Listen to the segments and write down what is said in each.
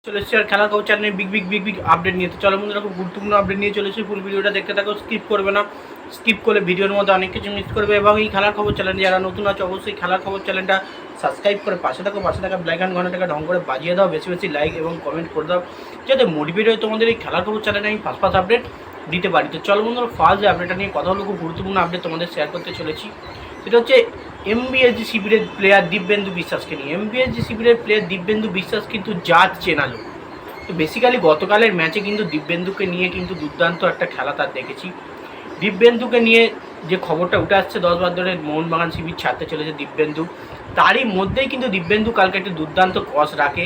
চলে এসেছে আর খেলার খবর চ্যানেলে বিগ আপডেট নিয়ে। তো চলো বন্ধুরা, খুব গুরুত্বপূর্ণ আপডেট নিয়ে চলেছে। ফুল ভিডিওটা দেখতে থাকো, স্কিপ করবে না। স্কিপ করলে ভিডিওর মধ্যে অনেক কিছু মিস করবে। এবং এই খেলার খবর চ্যানেলে যারা নতুন আছে অবশ্যই খেলার খবর চ্যানেলটা সাবস্ক্রাইব করে পাশে থাকা ব্ল্যাক অ্যান্ড ঘন্টাটাকে ঢং করে বাজিয়ে দাও, বেশি বেশি লাইক এবং কমেন্ট করে দাও, যাতে মোটিভেট হয়ে তোমাদের এই খেলার খবর চ্যানেলে আমি ফার্স্ট আপডেট দিতে পারি। তো চলো বন্ধুরা, ফার্স্ট যে আপডেটটা নিয়ে কথা হলো, খুব গুরুত্বপূর্ণ আপডেট তোমাদের শেয়ার করতে চলেছি। সেটা হচ্ছে এমবিএসজি শিবিরের প্লেয়ার দিব্যেন্দু বিশ্বাসকে নিয়ে। এমবিএসজি শিবিরের প্লেয়ার দিব্যেন্দু বিশ্বাস কিন্তু জাত চেনালো। তো বেসিক্যালি গতকালের ম্যাচে কিন্তু দিব্যেন্দুকে নিয়ে কিন্তু দুর্দান্ত একটা খেলা তার দেখেছি। দিব্যেন্দুকে নিয়ে যে খবরটা উঠে আসছে 10 বার ধরে মোহনবাগান শিবির ছাড়তে চলেছে দিব্যেন্দু, তারই মধ্যেই কিন্তু দিব্যেন্দু কালকে একটা দুর্দান্ত ক্রস রাখে,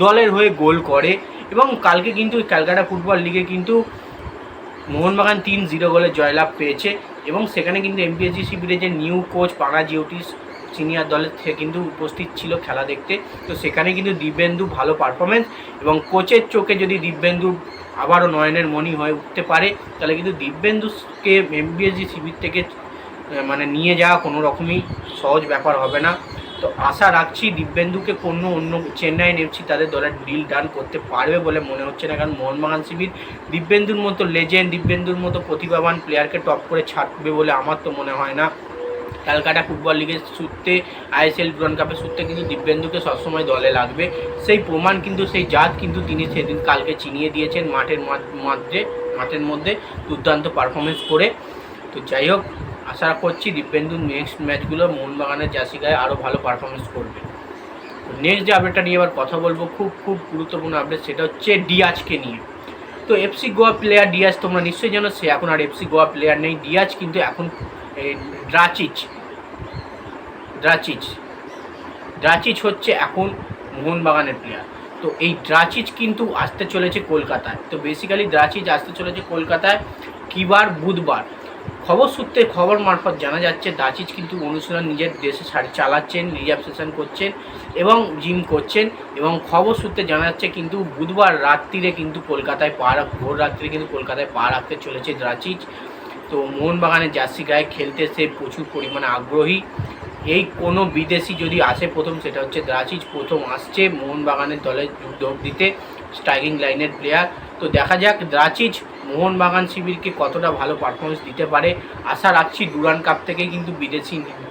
দলের হয়ে গোল করে। এবং কালকে কিন্তু ক্যালকাটা ফুটবল লিগে কিন্তু মোহনবাগান 3-0 গোলে জয়লাভ পেয়েছে। এবং সেখানে কিন্তু এমপিএসজি শিবিরের যে নিউ কোচ পানাজিওটিস সিনিয়র দলের থেকে কিন্তু উপস্থিত ছিল খেলা দেখতে। তো সেখানে কিন্তু দিব্যেন্দু ভালো পারফরমেন্স, এবং কোচের চোখে যদি দিব্যেন্দু আবারও নয়নের মণি হয়ে উঠতে পারে, তাহলে কিন্তু দিব্যেন্দুকে এমপিএসজি শিবির থেকে নিয়ে যাওয়া কোনো রকমই সহজ ব্যাপার হবে না। তো আশা রাখছি দিব্যেন্দুকে কোনো অন্য চেন্নাইন এফসি তাদের দলের ডিল ডান করতে পারবে বলে মনে হচ্ছে না। কারণ মোহনবাগান শিবির দিব্যেন্দুর মতো লেজেন্ড, দিব্যেন্দুর মতো প্রতিভাবান প্লেয়ারকে টপ করে ছাড়বে বলে আমার তো মনে হয় না। ক্যালকাটা ফুটবল লিগের সূত্রে, আইএসএল ডুরান্ড কাপের সূত্রে কিন্তু দিব্যেন্দুকে সবসময় দলে লাগবে। সেই প্রমাণ কিন্তু, সেই জাত কিন্তু তিনি সেদিন কালকে চিনিয়ে দিয়েছেন মাঠের মধ্যে দুর্দান্ত পারফরমেন্স করে। তো যাই হোক, আশা করছি দিব্যেন্দু নেক্সট ম্যাচগুলো মোহনবাগানের জার্সি গায়ে আরও ভালো পারফরমেন্স করবে। নেক্সট যে আপডেটটা নিয়ে এবার কথা বলবো, খুব গুরুত্বপূর্ণ আপডেট, সেটা হচ্ছে ডিয়াজকে নিয়ে। তো এফসি গোয়া প্লেয়ার ডিয়াজ, তোমরা নিশ্চয়ই জানো সে এখন আর এফসি গোয়া প্লেয়ার নেই। ডিয়াজ কিন্তু এখন ড্রাচিচ হচ্ছে এখন মোহনবাগানের প্লেয়ার। তো এই ড্রাচিচ কিন্তু আসতে চলেছে কলকাতায়। তো বেসিক্যালি ড্রাচিচ আসতে চলেছে কলকাতায় কিবার বুধবার। খবর মারফত জানা যাচ্ছে ড্রাচিচ কিন্তু অনুশীলন নিজের দেশে চালাচ্ছেন, রিজার্ভ সেশন করছেন এবং জিম করছেন। এবং খবর সূত্রে জানা যাচ্ছে কিন্তু বুধবার রাত্রিরে কিন্তু ভোর রাত্রিরে কিন্তু কলকাতায় পা রাখতে চলেছে ড্রাচিচ। তো মোহনবাগানের জার্সি গায়ে খেলতে সে প্রচুর পরিমাণে আগ্রহী। এই কোনো বিদেশি যদি আসে প্রথম, সেটা হচ্ছে ড্রাচিচ প্রথম আসছে মোহনবাগানের দলে যোগ দিতে, স্ট্রাইকিং লাইনের প্লেয়ার। তো দেখা যাক ড্রাচিচ মোহনবাগান শিবিরকে কতটা ভালো পারফরমেন্স দিতে পারে। আশা রাখছি ডুরান্ড কাপ থেকেই কিন্তু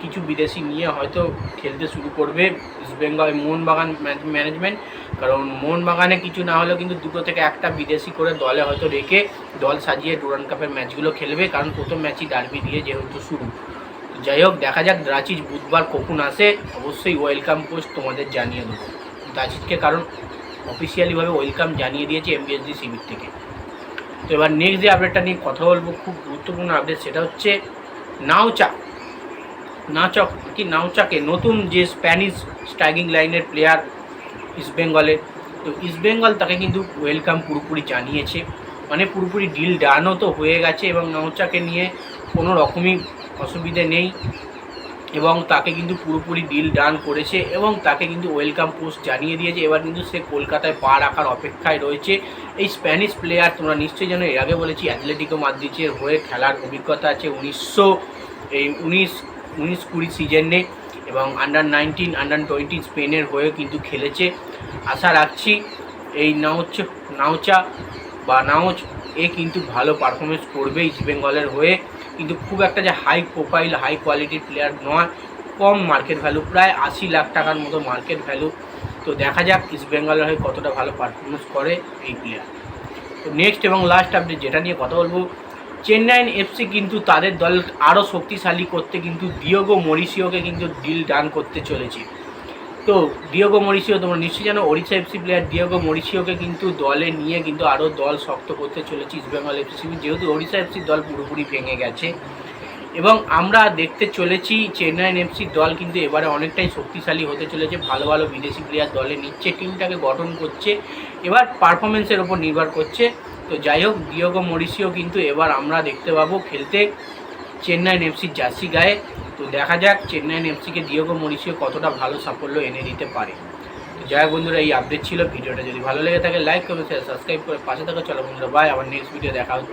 কিছু বিদেশি নিয়ে হয়তো খেলতে শুরু করবে ইস্টবেঙ্গল মোহনবাগান ম্যানেজমেন্ট। কারণ মোহনবাগানে কিছু না হলেও কিন্তু 2 থেকে 1টা বিদেশি করে দলে হয়তো রেখে দল সাজিয়ে ডুরান্ড কাপের ম্যাচগুলো খেলবে। কারণ প্রথম ম্যাচই ডার্বি দিয়ে যেহেতু শুরু। যাই হোক, দেখা যাক ড্রাচিচ বুধবার কখন আসে, অবশ্যই ওয়েলকাম পোস্ট তোমাদের জানিয়ে দেবো ড্রাচিচকে, কারণ অফিসিয়ালিভাবে ওয়েলকাম জানিয়ে দিয়েছে এমবিএসজি শিবির থেকে। তো এবার নেক্সট যে আপডেটটা নিয়ে কথা বলবো, খুব গুরুত্বপূর্ণ আপডেট, সেটা হচ্ছে নাওচাকে নতুন যে স্প্যানিশ স্ট্রাইকিং লাইনের প্লেয়ার ইস্টবেঙ্গলের। তো ইস্টবেঙ্গল তাকে কিন্তু ওয়েলকাম পুরোপুরি জানিয়েছে, পুরোপুরি ডিল ডানও তো হয়ে গেছে এবং নাওচাকে নিয়ে কোনো রকমই অসুবিধে নেই। এবং তাকে কিন্তু পুরোপুরি ডিল ডান করেছে এবং তাকে কিন্তু ওয়েলকাম পোস্ট জানিয়ে দিয়েছে। এবার কিন্তু সে কলকাতায় পা রাখার অপেক্ষায় রয়েছে। এই স্প্যানিশ প্লেয়ার, তোমরা নিশ্চয়ই জানো, এর আগে বলেছি অ্যাথলেটিকো মাদ্রিদের হয়ে খেলার অভিজ্ঞতা আছে 19-20 সিজনে, এবং আন্ডার-19, আন্ডার-20 স্পেনের হয়ে কিন্তু খেলেছে। আশা রাখছি এই নাওচ এ কিন্তু ভালো পারফরমেন্স করবে ইস্টবেঙ্গলের হয়ে। কিন্তু খুব একটা যে হাই প্রোফাইল, হাই কোয়ালিটির প্লেয়ার নয়, কম মার্কেট ভ্যালু, প্রায় 80 লাখ টাকার মতো মার্কেট ভ্যালু। তো দেখা যাক ইস্টবেঙ্গলের হয়ে কতটা ভালো পারফরমেন্স করে এই প্লেয়ার। তো নেক্সট এবং লাস্ট আপডেট যেটা নিয়ে কথা বলবো, চেন্নাইন এফসি কিন্তু তাদের দল আরও শক্তিশালী করতে কিন্তু ডিয়েগো মরিসিওকে কিন্তু ডিল ডান করতে চলেছে। তো ডিয়েগো মরিসিও, তোমরা নিশ্চয়ই জানো ওড়িশা এফসি প্লেয়ার ডিয়েগো মরিসিওকে কিন্তু দলে নিয়ে কিন্তু আরও দল শক্ত করতে চলেছে ইস্টবেঙ্গল এফসি, যেহেতু ওড়িশা এফসির দল পুরোপুরি ভেঙে গেছে। এবং আমরা দেখতে চলেছি চেন্নাইন এফসির দল কিন্তু এবারে অনেকটাই শক্তিশালী হতে চলেছে, ভালো ভালো বিদেশি প্লেয়ার দলে নিচ্ছে, টিমটাকে গঠন করছে, এবার পারফরমেন্সের ওপর নির্ভর করছে। তো যাই হোক, ডিয়েগো মরিসিও কিন্তু এবার আমরা দেখতে পাবো খেলতে চেন্নাইন এফসির জার্সি গায়ে। তো দেখা যাক চেন্নাইন এফসিকে ডিয়েগো মরিসিও কতটা ভালো সাফল্য এনে দিতে পারে। তো যাই হোক বন্ধুরা, এই আপডেট ছিল। ভিডিওটা যদি ভালো লেগে থাকে লাইক করবে, শেয়ার, সাবস্ক্রাইব করে পাশে থাকা। চলো বন্ধুরা, বাই, আবার নেক্সট ভিডিও দেখা হচ্ছে।